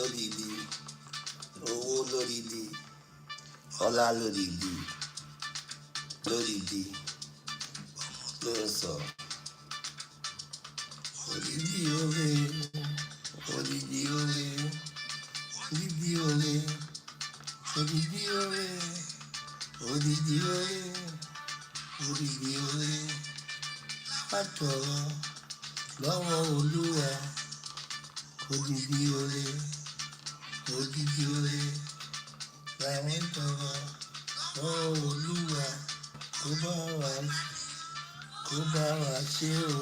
lódìdí, owó lódìdí, ọlá lódìdí, lódìdí, ló ń sọ. Odidi oore, odidi oore, odidi oore, odidi oore, odidi oore, odidi oore, látọ̀rọ̀ lọ́wọ́ Olúwa. Odidi oore, odidi oore, làwọn tọrọ lọ́wọ́ Olúwa. Kó bá wa ṣe o.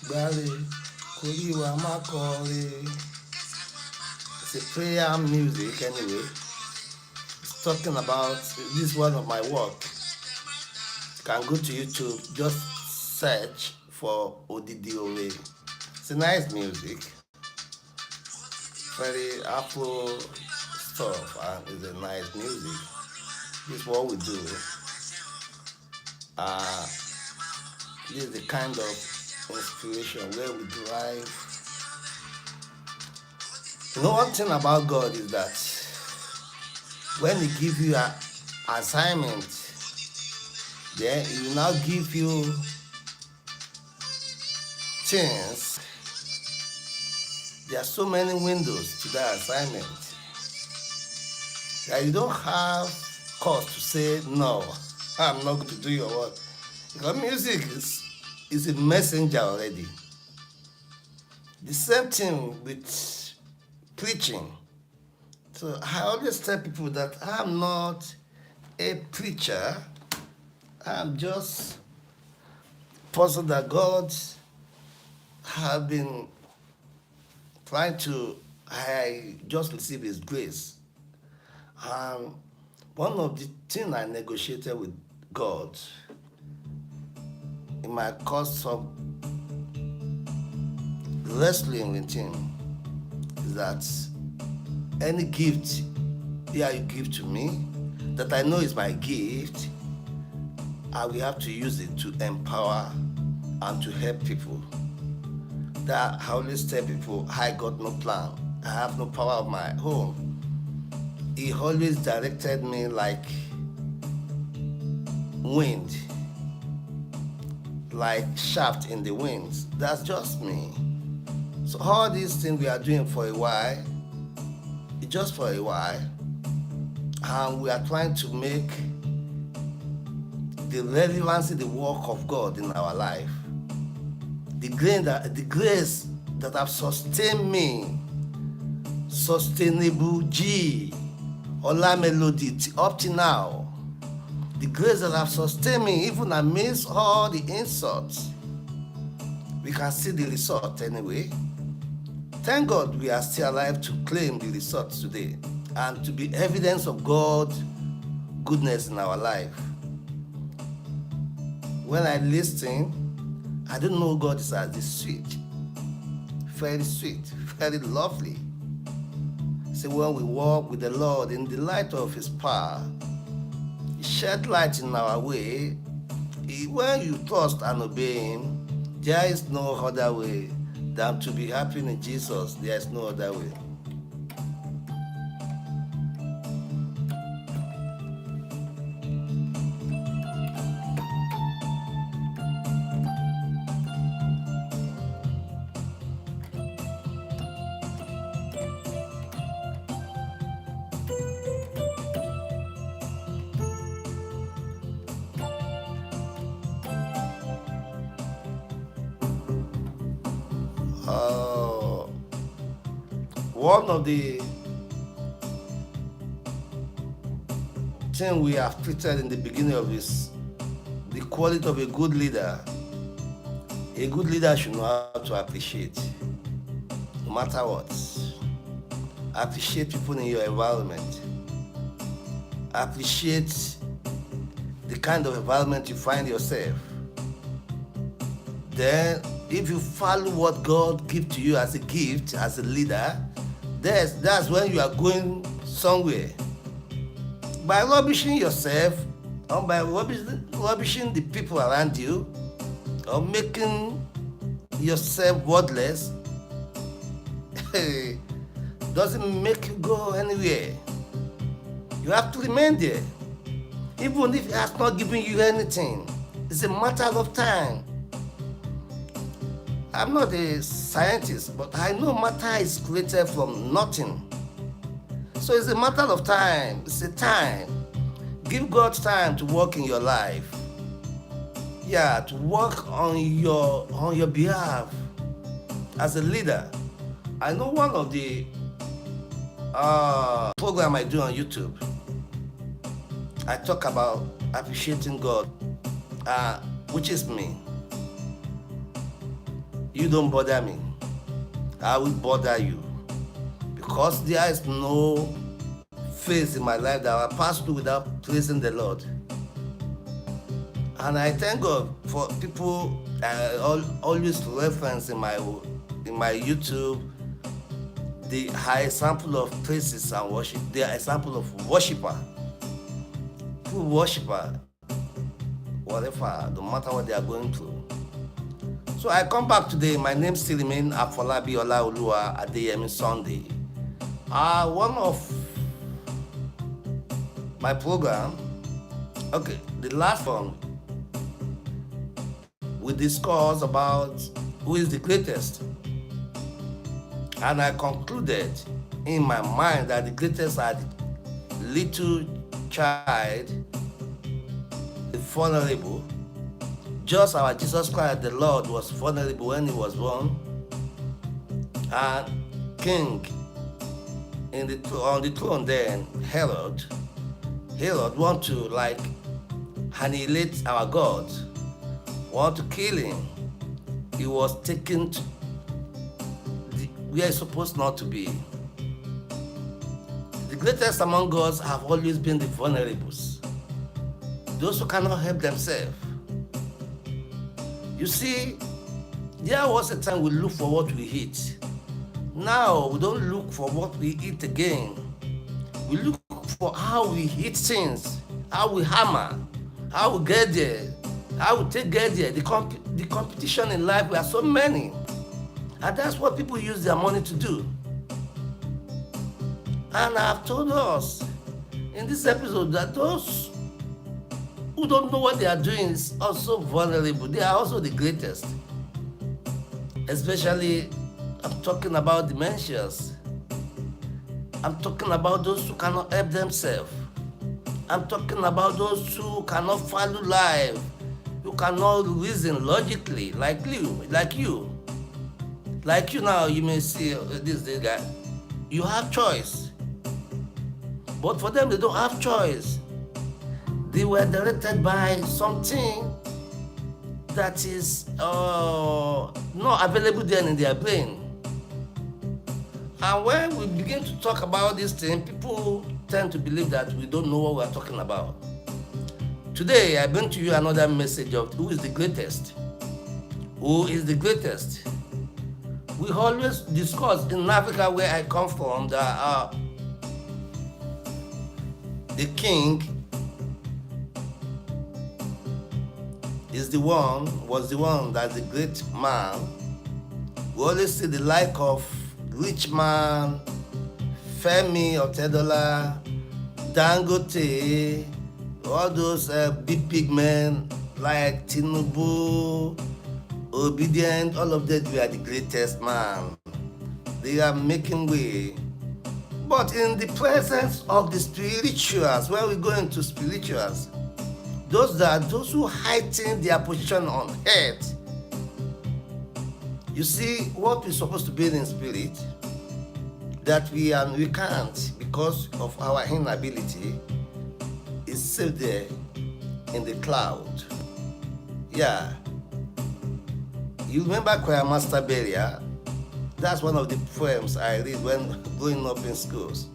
Gbàre kórìíwá má kọrin. It's a prayer music anyway. It's talking about this is one of my work. You can go to YouTube, just search for Odidi Oore. It's a nice music. Very Afro stuff and it's a nice music. This is what we do. This is the kind of inspiration where we derive. You know, one thing about God is that when He gives you an assignment, then He will now give you things. There are so many windows to that assignment that you don't have cause to say no. I'm not going to do your work. Because music is a messenger already. The same thing with preaching. So I always tell people that I'm not a preacher. I'm just a person that God have been trying to, I just receive His grace. One of the things I negotiated with God in my course of wrestling with Him is that any gift you give to me, that I know is my gift, I will have to use it to empower and to help people. That I always tell people, I got no plan. I have no power of my own. He always directed me like wind, like shaft in the winds. That's just me. So all these things we are doing for a while, it's just for a while, and we are trying to make the relevancy, the work of God in our life, the grace that have sustained me Sustainable G, Ola Melody, up to now. The grace that have sustained me, even amidst all the insults. We can see the result anyway. Thank God we are still alive to claim the results today and to be evidence of God's goodness in our life. When I listen, I don't know God is as this sweet, very lovely. So when we walk with the Lord in the light of His power, He shed light in our way. When you trust and obey Him, there is no other way than to be happy in Jesus. There is no other way. One of the things we have treated in the beginning of this, the quality of a good leader. A good leader should know how to appreciate, no matter what. Appreciate people in your environment. Appreciate the kind of environment you find yourself. Then, if you follow what God gives to you as a gift, as a leader, that's when you are going somewhere. By rubbishing yourself, or by rubbishing the people around you, or making yourself worthless, doesn't make you go anywhere. You have to remain there. Even if He has not given you anything, it's a matter of time. I'm not a scientist, but I know matter is created from nothing. So it's a matter of time. It's a time. Give God time to work in your life. Yeah, to work on your behalf as a leader. I know one of the program I do on YouTube, I talk about appreciating God, which is me. You don't bother me, I will bother you. Because there is no phase in my life that I pass through without praising the Lord. And I thank God for people always reference in my YouTube the high example of praises and worship, the example of worshiper. True worshiper, whatever, no matter what they are going through. So I come back today. My name still remains Afolabi Olaoluwa Adeyemi Sunday. One of my program, okay, the last one, we discussed about who is the greatest. And I concluded in my mind that the greatest are the little child, the vulnerable. Just our Jesus Christ, the Lord, was vulnerable when He was born. And king on the throne then, Herod want to annihilate our God, want to kill Him. He was taken to where He's supposed not to be. The greatest among us have always been the vulnerables, those who cannot help themselves. You see, there was a time we look for what we eat. Now we don't look for what we eat again. We look for how we eat things, how we hammer, how we get there, how we get there. The competition in life, we are so many. And that's what people use their money to do. And I've told us in this episode that those who don't know what they are doing is also vulnerable. They are also the greatest. Especially, I'm talking about dementias. I'm talking about those who cannot help themselves. I'm talking about those who cannot follow life, who cannot reason logically, like you. Like you now, you may see this guy. you have choice. But for them, they don't have choice. They were directed by something that is not available then in their brain. And when we begin to talk about this thing, people tend to believe that we don't know what we're talking about. Today, I bring to you another message of who is the greatest. Who is the greatest? We always discuss in Africa, where I come from, that the king was the one that's the great man. We always see the like of rich man, Femi Otedola, Dangote, all those big men like Tinubu, Obedient, all of them were the greatest man. They are making way. But in the presence of the spirituals, when we go into spirituals, those who heighten their position on earth, you see, what we're supposed to be in spirit, that we can't because of our inability, is still there in the cloud. Yeah. You remember Choir Master Beria? That's one of the poems I read when growing up in schools.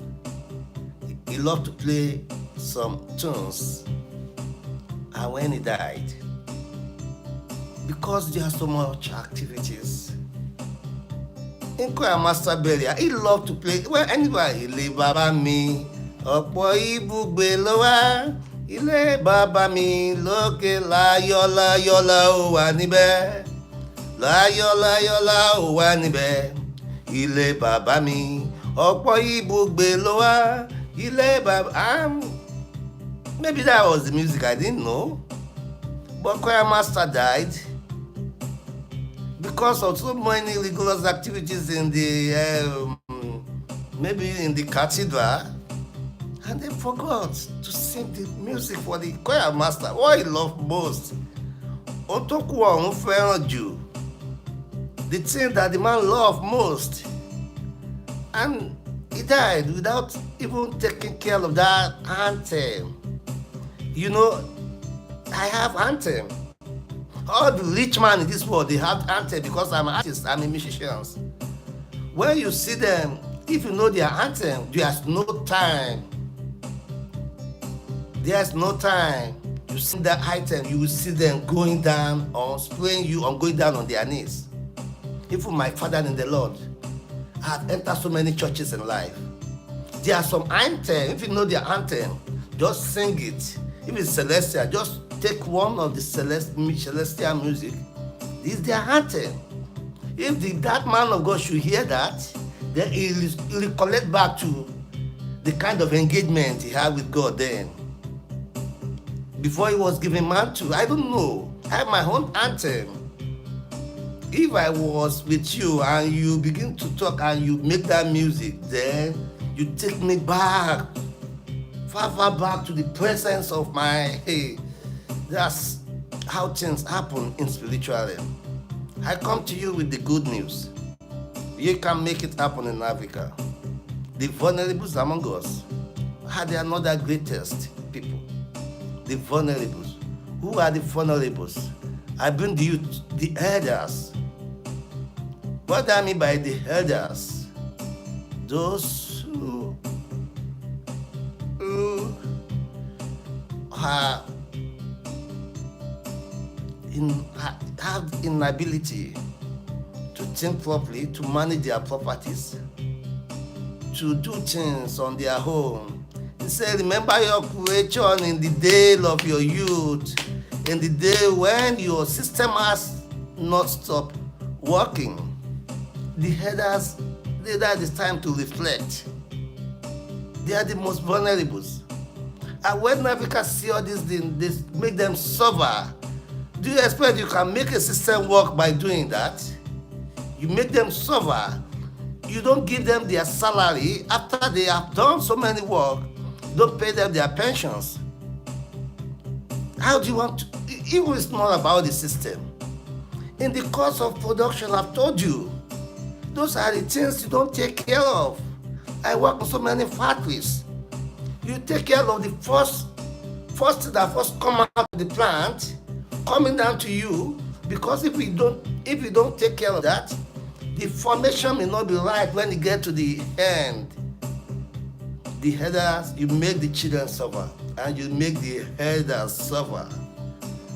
He loved to play some tunes. And when he died, because there are so much activities in Choir Master Beria, he loved to play. Well, anybody, ilé bàbá mi, ọ̀pọ̀ ibùgbé ló wà. Ilé bàbá mi lókè láyọ̀ láyọ̀ la ó wà níbẹ̀. Láyọ̀ láyọ̀ la ó wà níbẹ̀. Ilé bàbá mi, ọ̀pọ̀ ibùgbé ló wà. Ilé bàbá. Maybe that was the music, I didn't know. But Choir Master died because of so many rigorous activities in the maybe in the cathedral, and they forgot to sing the music for the choir master. What he loved most, Otoku ọ̀run fẹ́ràn jù, the thing that the man loved most, and he died without even taking care of that anthem. You know, I have anthem. All the rich man in this world, they have anthem because I'm an artist, I'm a musician. When you see them, if you know their anthem, there's no time. There's no time. You see that item, you will see them going down or spraying you or going down on their knees. Even my father in the Lord, I've entered so many churches in life. There are some anthem. If you know their anthem, just sing it. If it's celestial, just take one of the celestial music. This is their anthem. If that man of God should hear that, then he'll recollect back to the kind of engagement he had with God then. Before he was given mantle, I don't know. I have my own anthem. If I was with you and you begin to talk and you make that music, then you take me back, far back to the presence of my, hey, that's how things happen in spiritual realm. I come to you with the good news. You can make it happen in Africa. The vulnerables among us are the another greatest people. The vulnerables. Who are the vulnerables? I bring to you the elders. What do I mean by the elders? Those who have inability to think properly, to manage their properties, to do things on their own. He said, remember your creation in the day of your youth, in the day when your system has not stopped working. The elders, it's time to reflect. They are the most vulnerable. And when Africa see all these things, they make them suffer. Do you expect you can make a system work by doing that? You make them suffer. You don't give them their salary after they have done so many work. You don't pay them their pensions. How do you want to? Even it's not about the system. In the course of production, I've told you, those are the things you don't take care of. I work in so many factories. You take care of the first thing that first come out of the plant, coming down to you, because if you don't take care of that, the formation may not be right when you get to the end. The headers, you make the children suffer, and you make the headers suffer,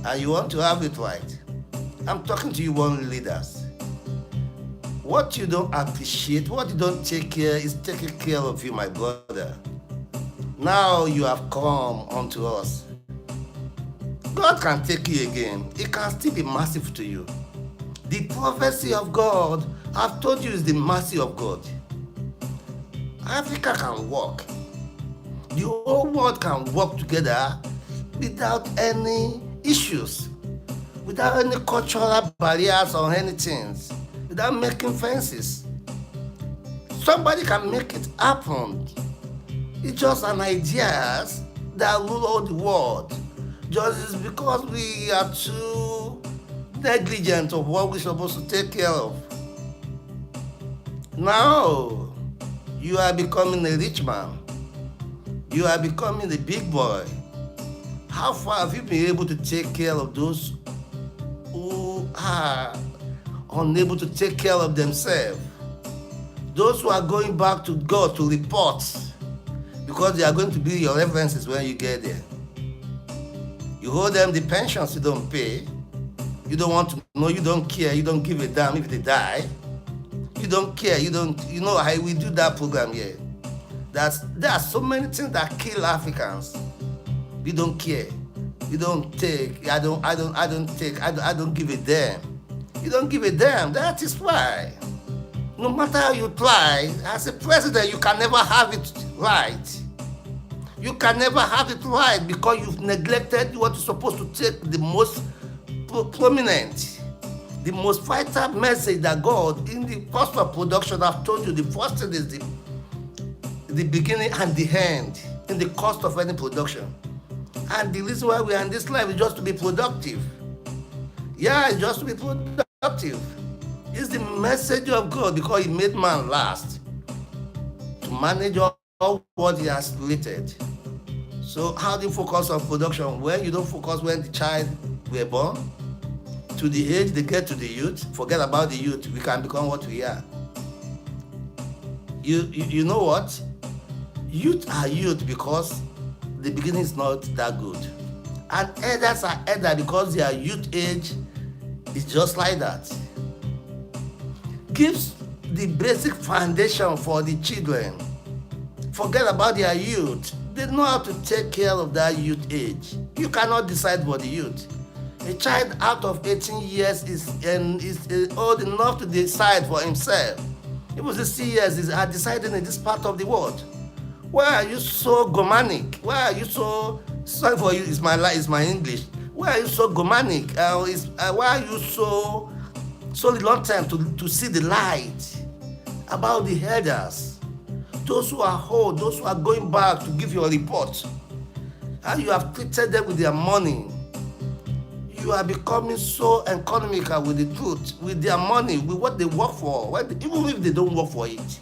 and you want to have it right. I'm talking to you, one leaders. What you don't appreciate, what you don't take care, is taking care of you, my brother. Now you have come unto us. God can take you again. He can still be merciful to you. The prophecy of God, I've told you, is the mercy of God. Africa can work. The whole world can work together without any issues, without any cultural barriers or anything, without making fences. Somebody can make it happen. It's just an idea that rule all the world. Just because we are too negligent of what we're supposed to take care of. Now, you are becoming a rich man. You are becoming a big boy. How far have you been able to take care of those who are unable to take care of themselves? Those who are going back to God to report, because they are going to be your references when you get there. You owe them the pensions you don't pay. You don't want to know, you don't care, you don't give a damn if they die. You don't care, you know how we do that program here. There are so many things that kill Africans. You don't care. You don't take. I don't take. I don't give a damn. You don't give a damn. That is why. No matter how you try, as a president, you can never have it right. You can never have it right because you've neglected what is supposed to take the most prominent, the most vital message that God, in the cost of production, I've told you, the first thing is the beginning and the end in the cost of any production. And the reason why we are in this life is just to be productive. Yeah, it's just to be productive. It's the message of God because He made man last to manage all what He has created. So how do you focus on production when you don't focus when the child were born? To the age they get to the youth, forget about the youth, we can become what we are. You know what? Youth are youth because the beginning is not that good. And elders are elders because their youth age is just like that. Gives the basic foundation for the children. Forget about their youth. They know how to take care of that youth age. You cannot decide for the youth. A child out of 18 years is old enough to decide for himself. It was 60 years is deciding in this part of the world. Why are you so gomanic? Why are you so, sorry for you, it's my English. Why are you so gomanic? Why are you so reluctant to see the light about the elders? Those who are old, those who are going back to give your report. How you have treated them with their money. You are becoming so economical with the truth, with their money, with what they work for, even if they don't work for it.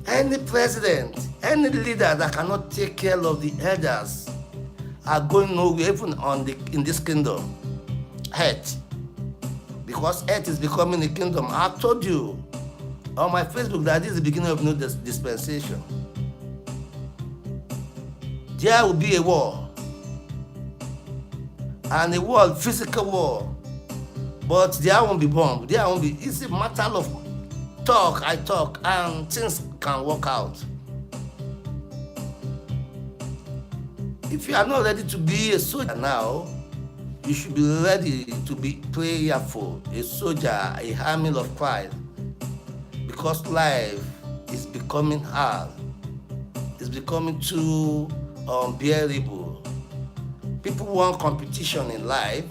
Any president, any leader that cannot take care of the elders are going nowhere, even in this kingdom. Earth. Because earth is becoming a kingdom. I've told you on my Facebook that this is the beginning of new dispensation. There will be a war. And a war, physical war. But there won't be bomb. There won't be. It's a matter of I talk, and things can work out. If you are not ready to be a soldier now, you should be ready to be prayerful, a soldier, a army of Christ. Because life is becoming hard. It's becoming too unbearable. People want competition in life.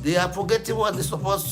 They are forgetting what they're supposed to